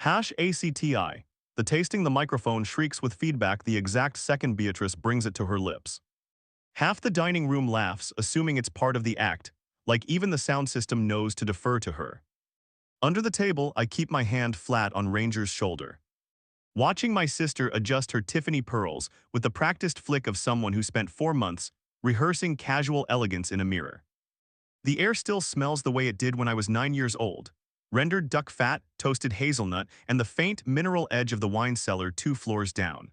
ACTI. The tasting the microphone shrieks with feedback the exact second Beatrice brings it to her lips. Half the dining room laughs, assuming it's part of the act, like even the sound system knows to defer to her. Under the table, I keep my hand flat on Ranger's shoulder. Watching my sister adjust her Tiffany pearls with the practiced flick of someone who spent 4 months rehearsing casual elegance in a mirror. The air still smells the way it did when I was 9 years old. Rendered duck fat, toasted hazelnut, and the faint mineral edge of the wine cellar 2 floors down.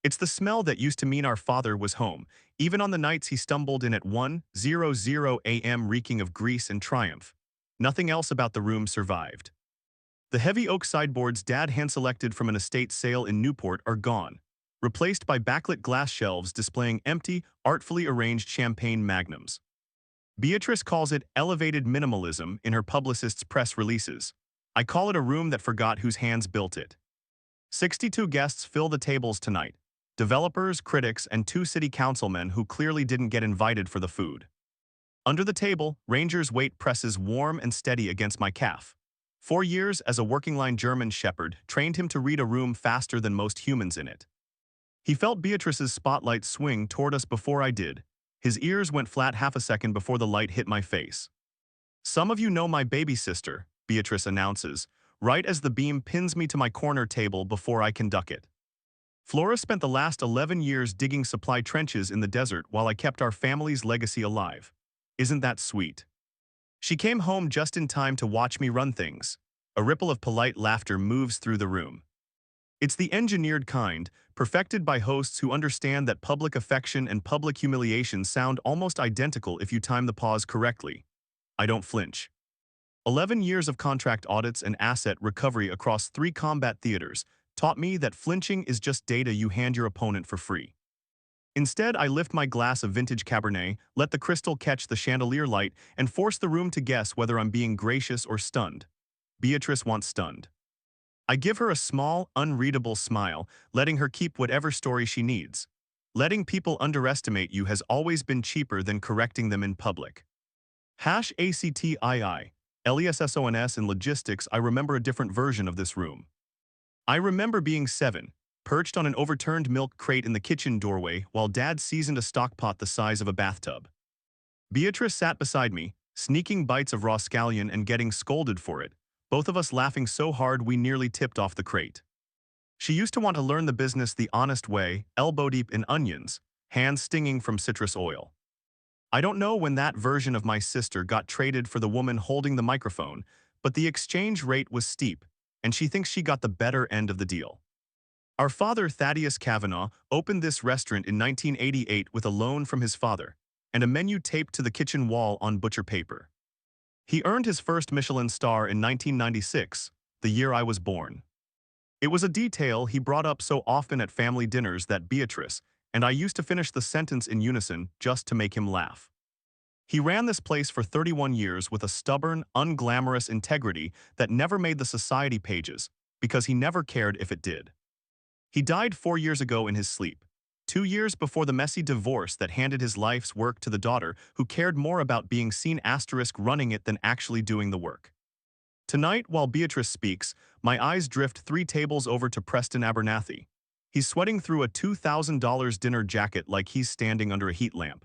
It's the smell that used to mean our father was home, even on the nights he stumbled in at 1:00 a.m. reeking of grease and triumph. Nothing else about the room survived. The heavy oak sideboards Dad hand-selected from an estate sale in Newport are gone, replaced by backlit glass shelves displaying empty, artfully arranged champagne magnums. Beatrice calls it elevated minimalism in her publicist's press releases. I call it a room that forgot whose hands built it. 62 guests fill the tables tonight. Developers, critics, and 2 city councilmen who clearly didn't get invited for the food. Under the table, Ranger's weight presses warm and steady against my calf. 4 years as a working-line German shepherd trained him to read a room faster than most humans in it. He felt Beatrice's spotlight swing toward us before I did. His ears went flat half a second before the light hit my face. "Some of you know my baby sister," Beatrice announces, right as the beam pins me to my corner table before I can duck it. Flora spent the last 11 years digging supply trenches in the desert while I kept our family's legacy alive. Isn't that sweet? She came home just in time to watch me run things. A ripple of polite laughter moves through the room. It's the engineered kind, perfected by hosts who understand that public affection and public humiliation sound almost identical if you time the pause correctly. I don't flinch. 11 years of contract audits and asset recovery across 3 combat theaters taught me that flinching is just data you hand your opponent for free. Instead, I lift my glass of vintage Cabernet, let the crystal catch the chandelier light, and force the room to guess whether I'm being gracious or stunned. Beatrice wants stunned. I give her a small, unreadable smile, letting her keep whatever story she needs. Letting people underestimate you has always been cheaper than correcting them in public. ACTII. LESSONS in logistics, I remember a different version of this room. I remember being 7, perched on an overturned milk crate in the kitchen doorway while Dad seasoned a stock pot the size of a bathtub. Beatrice sat beside me, sneaking bites of raw scallion and getting scolded for it, both of us laughing so hard we nearly tipped off the crate. She used to want to learn the business the honest way, elbow deep in onions, hands stinging from citrus oil. I don't know when that version of my sister got traded for the woman holding the microphone, but the exchange rate was steep, and she thinks she got the better end of the deal. Our father, Thaddeus Kavanaugh, opened this restaurant in 1988 with a loan from his father, and a menu taped to the kitchen wall on butcher paper. He earned his first Michelin star in 1996, the year I was born. It was a detail he brought up so often at family dinners that Beatrice and I used to finish the sentence in unison just to make him laugh. He ran this place for 31 years with a stubborn, unglamorous integrity that never made the society pages, because he never cared if it did. He died 4 years ago in his sleep, 2 years before the messy divorce that handed his life's work to the daughter who cared more about being seen running it than actually doing the work. Tonight, while Beatrice speaks, my eyes drift 3 tables over to Preston Abernathy. He's sweating through a $2,000 dinner jacket like he's standing under a heat lamp.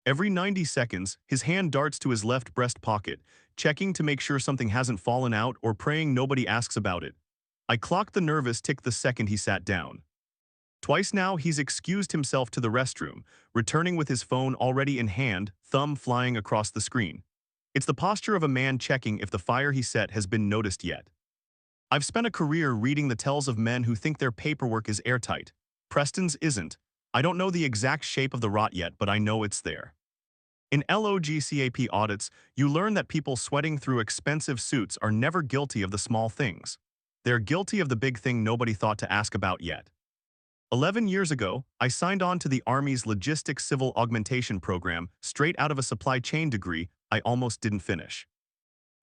Every 90 seconds, his hand darts to his left breast pocket, checking to make sure something hasn't fallen out or praying nobody asks about it. I clocked the nervous tick the second he sat down. Twice now, he's excused himself to the restroom, returning with his phone already in hand, thumb flying across the screen. It's the posture of a man checking if the fire he set has been noticed yet. I've spent a career reading the tells of men who think their paperwork is airtight. Preston's isn't. I don't know the exact shape of the rot yet, but I know it's there. In LOGCAP audits, you learn that people sweating through expensive suits are never guilty of the small things. They're guilty of the big thing nobody thought to ask about yet. 11 years ago, I signed on to the Army's Logistics Civil Augmentation Program straight out of a supply chain degree I almost didn't finish.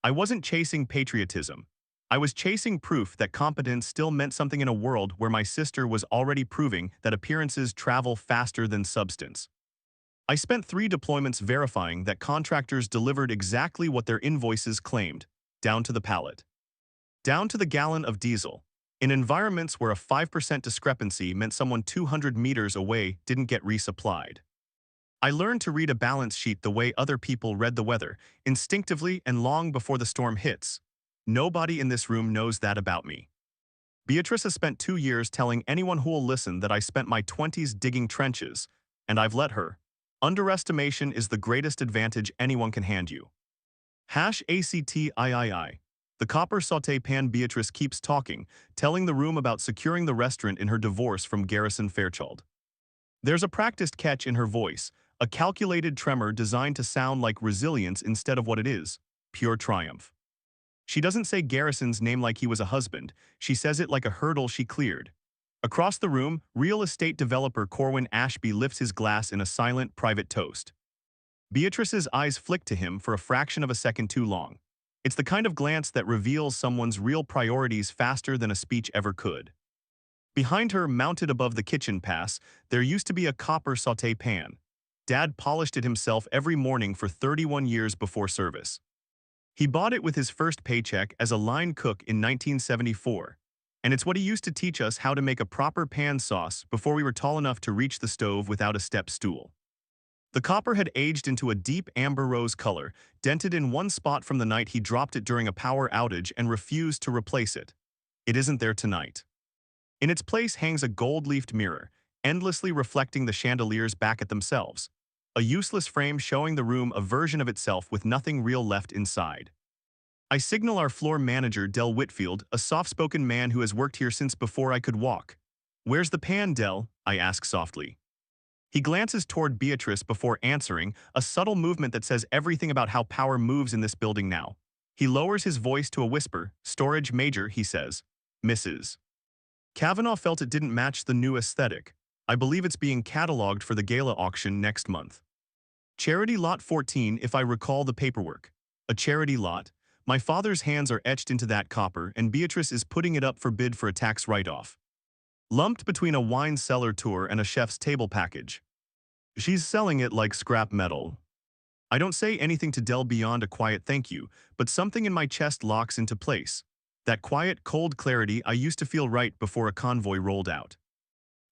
I wasn't chasing patriotism. I was chasing proof that competence still meant something in a world where my sister was already proving that appearances travel faster than substance. I spent 3 deployments verifying that contractors delivered exactly what their invoices claimed, down to the pallet. down to the gallon of diesel. In environments where a 5% discrepancy meant someone 200 meters away didn't get resupplied. I learned to read a balance sheet the way other people read the weather, instinctively and long before the storm hits. Nobody in this room knows that about me. Beatrice has spent 2 years telling anyone who will listen that I spent my 20s digging trenches, and I've let her. Underestimation is the greatest advantage anyone can hand you. #ACTIII. The copper sauté pan. Beatrice keeps talking, telling the room about securing the restaurant in her divorce from Garrison Fairchild. There's a practiced catch in her voice, a calculated tremor designed to sound like resilience instead of what it is, pure triumph. She doesn't say Garrison's name like he was a husband, she says it like a hurdle she cleared. Across the room, real estate developer Corwin Ashby lifts his glass in a silent, private toast. Beatrice's eyes flick to him for a fraction of a second too long. It's the kind of glance that reveals someone's real priorities faster than a speech ever could. Behind her, mounted above the kitchen pass, there used to be a copper sauté pan. Dad polished it himself every morning for 31 years before service. He bought it with his first paycheck as a line cook in 1974, and it's what he used to teach us how to make a proper pan sauce before we were tall enough to reach the stove without a step stool. The copper had aged into a deep amber rose color, dented in one spot from the night he dropped it during a power outage and refused to replace it. It isn't there tonight. In its place hangs a gold-leafed mirror, endlessly reflecting the chandeliers back at themselves. A useless frame showing the room a version of itself with nothing real left inside. I signal our floor manager, Del Whitfield, a soft-spoken man who has worked here since before I could walk. "Where's the pan, Del?" I ask softly. He glances toward Beatrice before answering, a subtle movement that says everything about how power moves in this building now. He lowers his voice to a whisper. "Storage major," he says. "Mrs. Kavanaugh felt it didn't match the new aesthetic. I believe it's being cataloged for the gala auction next month. Charity lot 14, if I recall the paperwork. A charity lot. My father's hands are etched into that copper, and Beatrice is putting it up for bid for a tax write-off. Lumped between a wine cellar tour and a chef's table package. She's selling it like scrap metal. I don't say anything to Del beyond a quiet thank you, but something in my chest locks into place. That quiet, cold clarity I used to feel right before a convoy rolled out.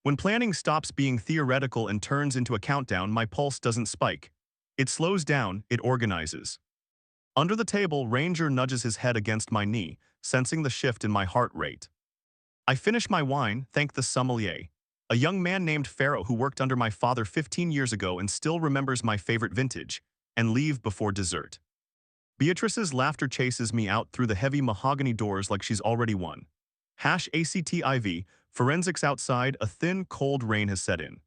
When planning stops being theoretical and turns into a countdown, my pulse doesn't spike. It slows down, it organizes. Under the table, Ranger nudges his head against my knee, sensing the shift in my heart rate. I finish my wine, thank the sommelier, a young man named Pharaoh who worked under my father 15 years ago and still remembers my favorite vintage, and leave before dessert. Beatrice's laughter chases me out through the heavy mahogany doors like she's already won. #ACTIV, forensics outside, a thin, cold rain has set in.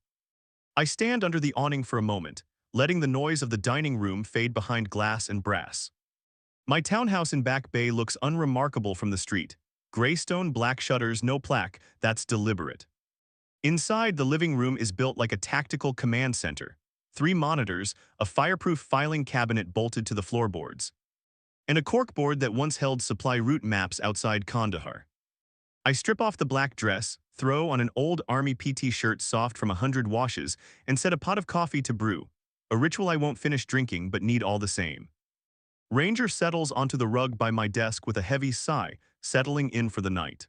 I stand under the awning for a moment, letting the noise of the dining room fade behind glass and brass. My townhouse in Back Bay looks unremarkable from the street. Gray stone, black shutters, no plaque, that's deliberate. Inside, the living room is built like a tactical command center. 3 monitors, a fireproof filing cabinet bolted to the floorboards, and a corkboard that once held supply route maps outside Kandahar. I strip off the black dress, throw on an old Army PT shirt soft from 100 washes, and set a pot of coffee to brew, a ritual I won't finish drinking but need all the same. Ranger settles onto the rug by my desk with a heavy sigh, settling in for the night.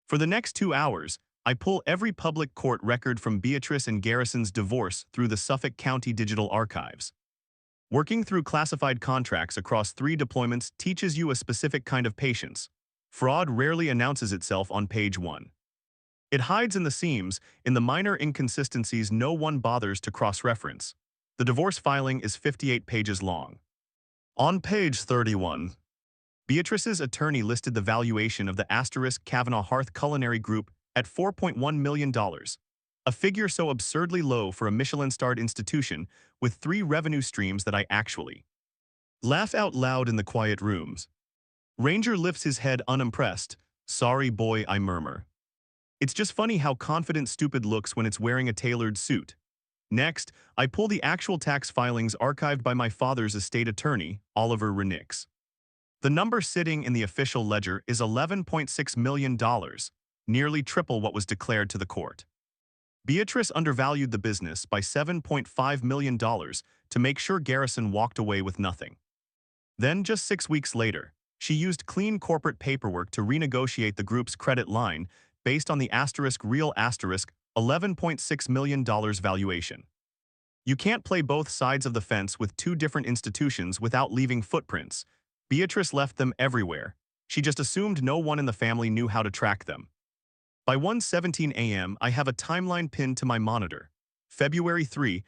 For the next 2 hours, I pull every public court record from Beatrice and Garrison's divorce through the Suffolk County Digital Archives. Working through classified contracts across 3 deployments teaches you a specific kind of patience. Fraud rarely announces itself on page 1. It hides in the seams, in the minor inconsistencies no one bothers to cross-reference. The divorce filing is 58 pages long. On page 31, Beatrice's attorney listed the valuation of the * Kavanaugh Hearth Culinary Group at $4.1 million, a figure so absurdly low for a Michelin-starred institution with 3 revenue streams that I actually laugh out loud in the quiet rooms. Ranger lifts his head unimpressed. "Sorry, boy," I murmur. It's just funny how confident stupid looks when it's wearing a tailored suit. Next, I pull the actual tax filings archived by my father's estate attorney, Oliver Renix. The number sitting in the official ledger is $11.6 million, nearly triple what was declared to the court. Beatrice undervalued the business by $7.5 million to make sure Garrison walked away with nothing. Then, just 6 weeks later, She used clean corporate paperwork to renegotiate the group's credit line based on the real $11.6 million valuation. You can't play both sides of the fence with two different institutions without leaving footprints. Beatrice left them everywhere. She just assumed no one in the family knew how to track them. By 1:17 a.m., I have a timeline pinned to my monitor. February 3,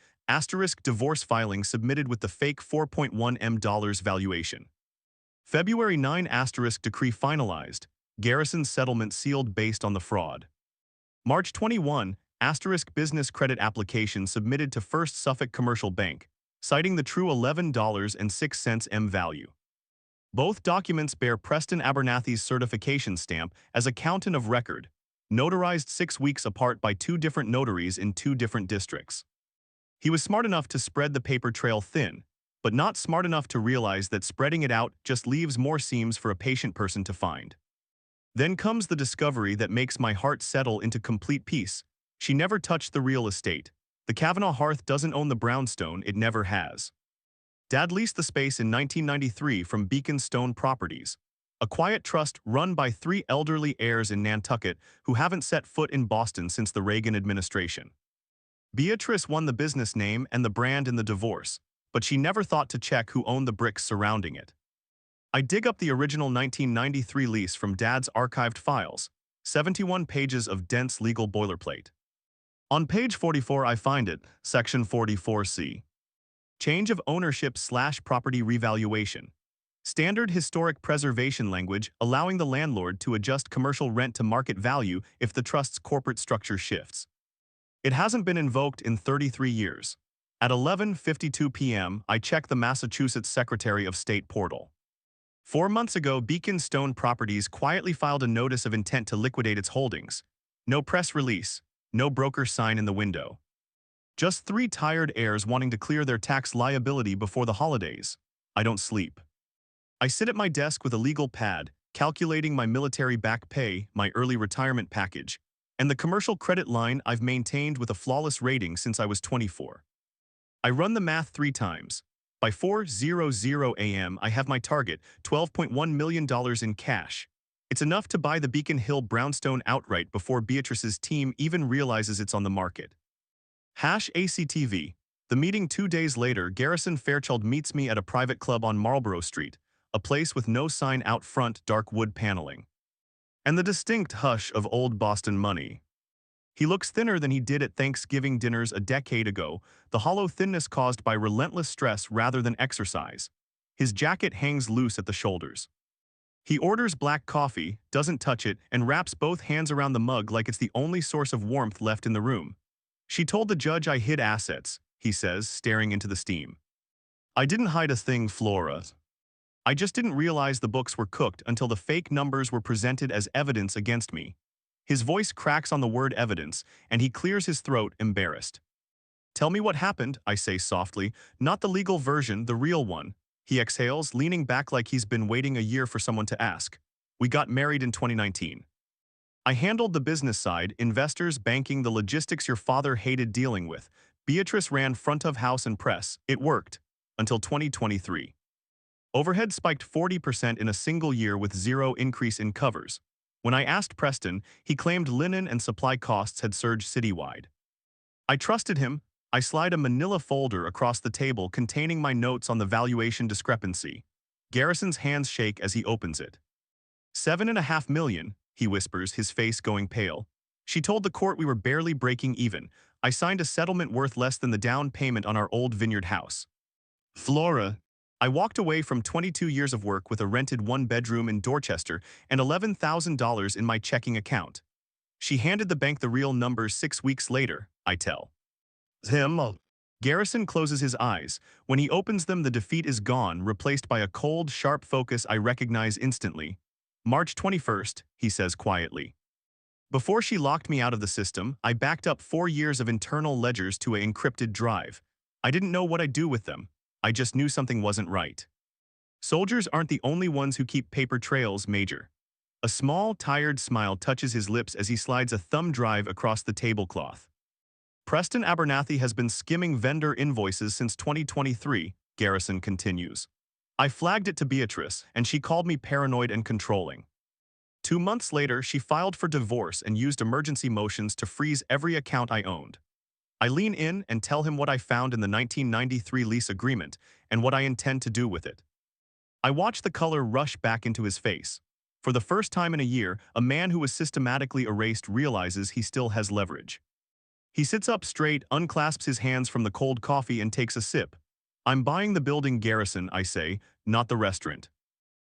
divorce filing submitted with the fake $4.1 M valuation. February 9 decree finalized, Garrison's settlement sealed based on the fraud. March 21 business credit application submitted to First Suffolk Commercial Bank, citing the true $11.06 M value. Both documents bear Preston Abernathy's certification stamp as accountant of record, notarized 6 weeks apart by two different notaries in two different districts. He was smart enough to spread the paper trail thin, but not smart enough to realize that spreading it out just leaves more seams for a patient person to find. Then comes the discovery that makes my heart settle into complete peace. She never touched the real estate. The Kavanaugh hearth doesn't own the brownstone, it never has. Dad leased the space in 1993 from Beacon Stone Properties, a quiet trust run by three elderly heirs in Nantucket who haven't set foot in Boston since the Reagan administration. Beatrice won the business name and the brand in the divorce, but she never thought to check who owned the bricks surrounding it. I dig up the original 1993 lease from Dad's archived files, 71 pages of dense legal boilerplate. On page 44 I find it, section 44C. Change of ownership/property revaluation. Standard historic preservation language allowing the landlord to adjust commercial rent to market value if the trust's corporate structure shifts. It hasn't been invoked in 33 years. At 11:52 p.m., I check the Massachusetts Secretary of State portal. 4 months ago, Beacon Stone Properties quietly filed a notice of intent to liquidate its holdings. No press release, no broker sign in the window. Just 3 tired heirs wanting to clear their tax liability before the holidays. I don't sleep. I sit at my desk with a legal pad, calculating my military back pay, my early retirement package, and the commercial credit line I've maintained with a flawless rating since I was 24. I run the math 3 times. By 4:00 a.m. I have my target, $12.1 million in cash. It's enough to buy the Beacon Hill brownstone outright before Beatrice's team even realizes it's on the market. #ACTV. The meeting 2 days later, Garrison Fairchild meets me at a private club on Marlborough Street, a place with no sign out front, dark wood paneling. And the distinct hush of old Boston money. He looks thinner than he did at Thanksgiving dinners a decade ago, the hollow thinness caused by relentless stress rather than exercise. His jacket hangs loose at the shoulders. He orders black coffee, doesn't touch it, and wraps both hands around the mug like it's the only source of warmth left in the room. She told the judge I hid assets, he says, staring into the steam. I didn't hide a thing, Flora. I just didn't realize the books were cooked until the fake numbers were presented as evidence against me. His voice cracks on the word evidence, and he clears his throat, embarrassed. Tell me what happened, I say softly, not the legal version, the real one. He exhales, leaning back like he's been waiting a year for someone to ask. We got married in 2019. I handled the business side, investors, banking, the logistics your father hated dealing with. Beatrice ran front of house and press. It worked. Until 2023. Overhead spiked 40% in a single year with zero increase in covers. When I asked Preston, he claimed linen and supply costs had surged citywide. I trusted him. I slide a manila folder across the table containing my notes on the valuation discrepancy. Garrison's hands shake as he opens it. $7.5 million, he whispers, his face going pale. She told the court we were barely breaking even. I signed a settlement worth less than the down payment on our old vineyard house. Flora. I walked away from 22 years of work with a rented 1-bedroom in Dorchester and $11,000 in my checking account. She handed the bank the real numbers 6 weeks later, I tell him. Garrison closes his eyes. When he opens them, the defeat is gone, replaced by a cold, sharp focus I recognize instantly. March 21st, he says quietly. Before she locked me out of the system, I backed up 4 years of internal ledgers to an encrypted drive. I didn't know what I'd do with them. I just knew something wasn't right. Soldiers aren't the only ones who keep paper trails, Major. A small, tired smile touches his lips as he slides a thumb drive across the tablecloth. Preston Abernathy has been skimming vendor invoices since 2023, Garrison continues. I flagged it to Beatrice, and she called me paranoid and controlling. 2 months later, she filed for divorce and used emergency motions to freeze every account I owned. I lean in and tell him what I found in the 1993 lease agreement and what I intend to do with it. I watch the color rush back into his face. For the first time in a year, a man who was systematically erased realizes he still has leverage. He sits up straight, unclasps his hands from the cold coffee and takes a sip. I'm buying the building Garrison, I say, not the restaurant.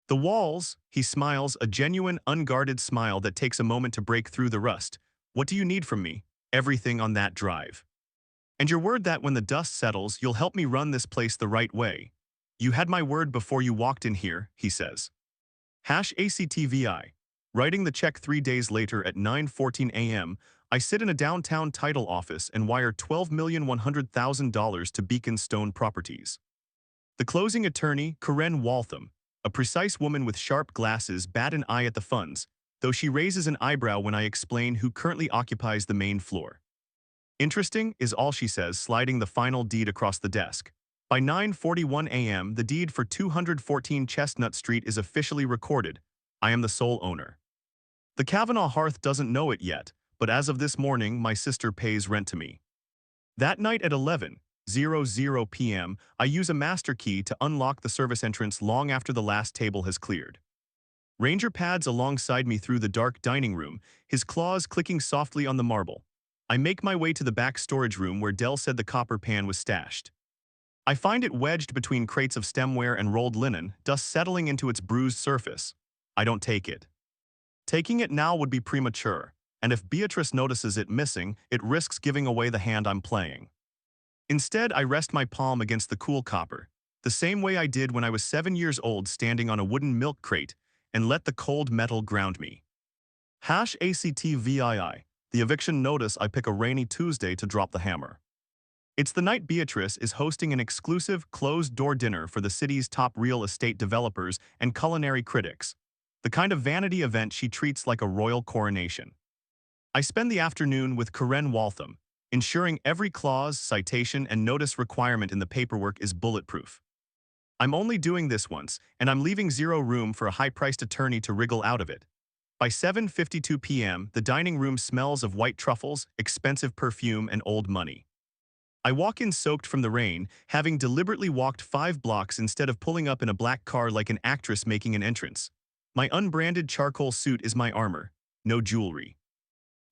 The walls, he smiles, a genuine, unguarded smile that takes a moment to break through the rust. What do you need from me? Everything on that drive. And your word that when the dust settles, you'll help me run this place the right way. You had my word before you walked in here, he says. #ACTVI. Writing the check 3 days later at 9:14 a.m., I sit in a downtown title office and wire $12,100,000 to Beacon Stone Properties. The closing attorney, Karen Waltham, a precise woman with sharp glasses, bat an eye at the funds, though she raises an eyebrow when I explain who currently occupies the main floor. Interesting, is all she says, sliding the final deed across the desk. By 9:41 a.m., the deed for 214 Chestnut Street is officially recorded. I am the sole owner. The Kavanaugh hearth doesn't know it yet, but as of this morning, my sister pays rent to me. That night at 11:00 p.m., I use a master key to unlock the service entrance long after the last table has cleared. Ranger pads alongside me through the dark dining room, his claws clicking softly on the marble. I make my way to the back storage room where Dell said the copper pan was stashed. I find it wedged between crates of stemware and rolled linen, dust settling into its bruised surface. I don't take it. Taking it now would be premature, and if Beatrice notices it missing, it risks giving away the hand I'm playing. Instead, I rest my palm against the cool copper, the same way I did when I was 7 years old standing on a wooden milk crate, and let the cold metal ground me. #ACTVII. The eviction notice. I pick a rainy Tuesday to drop the hammer. It's the night Beatrice is hosting an exclusive, closed-door dinner for the city's top real estate developers and culinary critics, the kind of vanity event she treats like a royal coronation. I spend the afternoon with Karen Waltham, ensuring every clause, citation, and notice requirement in the paperwork is bulletproof. I'm only doing this once, and I'm leaving zero room for a high-priced attorney to wriggle out of it. By 7:52 p.m., the dining room smells of white truffles, expensive perfume, and old money. I walk in soaked from the rain, having deliberately walked 5 blocks instead of pulling up in a black car like an actress making an entrance. My unbranded charcoal suit is my armor. No jewelry.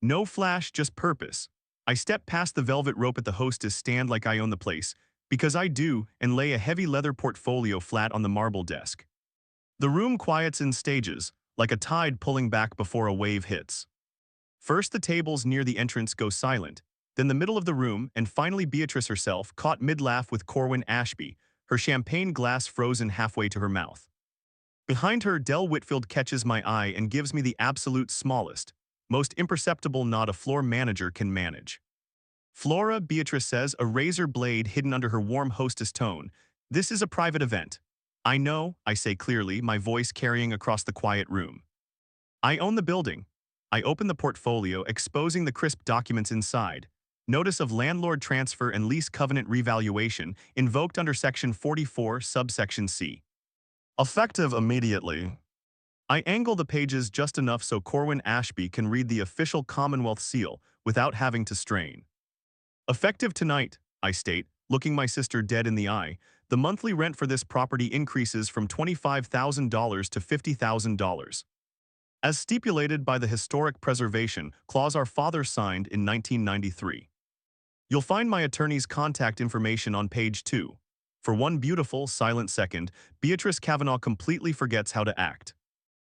No flash, just purpose. I step past the velvet rope at the hostess stand like I own the place, because I do, and lay a heavy leather portfolio flat on the marble desk. The room quiets in stages, like a tide pulling back before a wave hits. First, the tables near the entrance go silent, then the middle of the room, and finally Beatrice herself, caught mid-laugh with Corwin Ashby, her champagne glass frozen halfway to her mouth. Behind her, Del Whitfield catches my eye and gives me the absolute smallest, most imperceptible nod a floor manager can manage. Flora, Beatrice says, a razor blade hidden under her warm hostess tone. This is a private event. I know, I say clearly, my voice carrying across the quiet room. I own the building. I open the portfolio, exposing the crisp documents inside. Notice of landlord transfer and lease covenant revaluation invoked under Section 44, subsection C. Effective immediately. I angle the pages just enough so Corwin Ashby can read the official Commonwealth seal without having to strain. Effective tonight, I state, looking my sister dead in the eye, the monthly rent for this property increases from $25,000 to $50,000. As stipulated by the Historic Preservation Clause our father signed in 1993. You'll find my attorney's contact information on page 2. For one beautiful, silent second, Beatrice Kavanaugh completely forgets how to act.